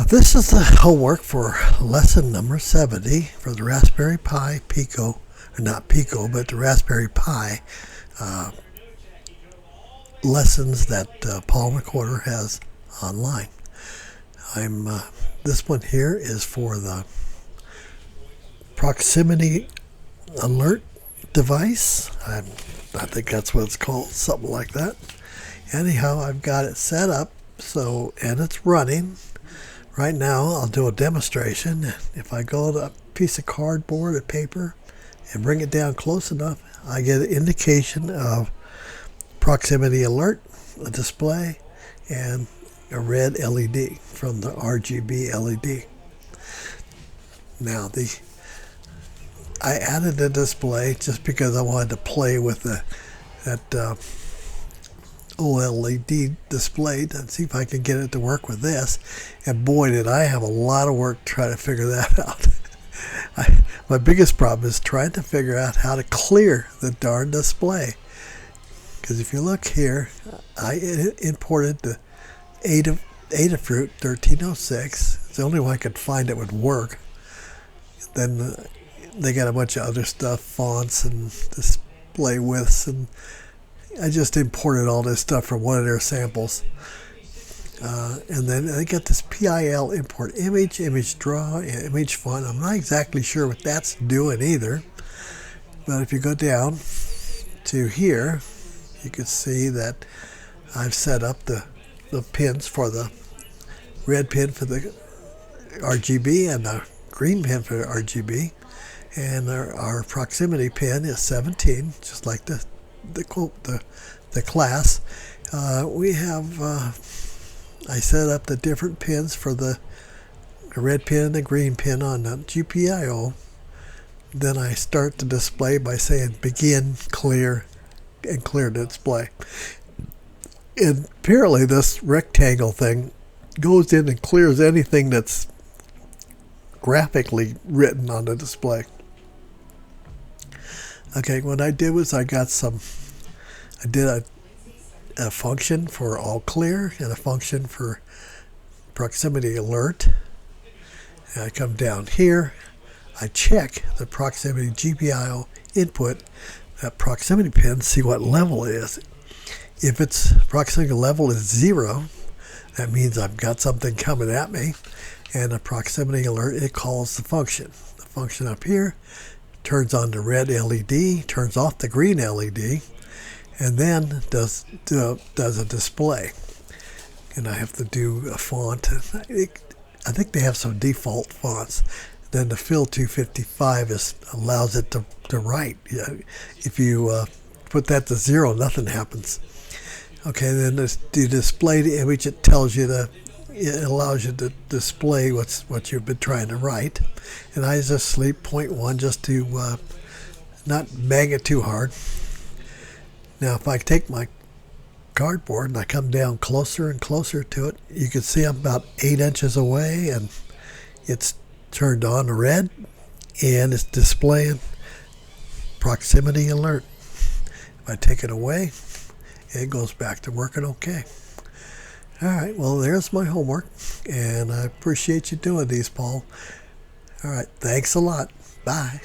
This is the homework for lesson number 70 for the Raspberry Pi Pico, or not Pico, but the Raspberry Pi lessons that Paul Recorder has online. This one here is for the proximity alert device. I think that's what it's called, something like that. Anyhow, I've got it set up and it's running. Right now, I'll do a demonstration. If I go to a piece of cardboard or paper and bring it down close enough, I get an indication of proximity alert, a display, and a red LED from the RGB LED. Now, I added the display just because I wanted to play with that OLED display and see if I can get it to work with this. And boy, did I have a lot of work trying to figure that out. My biggest problem is trying to figure out how to clear the darn display. Because if you look here, I imported the Adafruit 1306. It's the only one I could find that would work. Then they got a bunch of other stuff, fonts and display widths, and I just imported all this stuff from one of their samples. And then I got this PIL import image draw, image font. I'm not exactly sure what that's doing either. But if you go down to here, you can see that I've set up the pins for the red pin for the RGB and the green pin for the RGB. And our proximity pin is 17, just like the class. I set up the different pins for the red pin and the green pin on the GPIO. Then I start the display by saying begin, clear, and clear the display. And apparently this rectangle thing goes in and clears anything that's graphically written on the display. Okay, what I did was I did a function for all clear and a function for proximity alert. And I come down here, I check the proximity GPIO input, that proximity pin, see what level it is. If its proximity level is 0, that means I've got something coming at me. And the proximity alert, it calls the function. The function up here turns on the red LED, turns off the green LED, and then does a display. And I have to do a font. I think they have some default fonts. Then the Fill 255 allows it to write. If you put that to 0, nothing happens. Okay, then to display the image, it allows you to display what you've been trying to write. And I just sleep 0.1 just to not bang it too hard. Now if I take my cardboard and I come down closer and closer to it, you can see I'm about 8 inches away and it's turned on to red and it's displaying proximity alert. If I take it away, it goes back to working okay. All right, well, there's my homework, and I appreciate you doing these, Paul. All right, thanks a lot. Bye.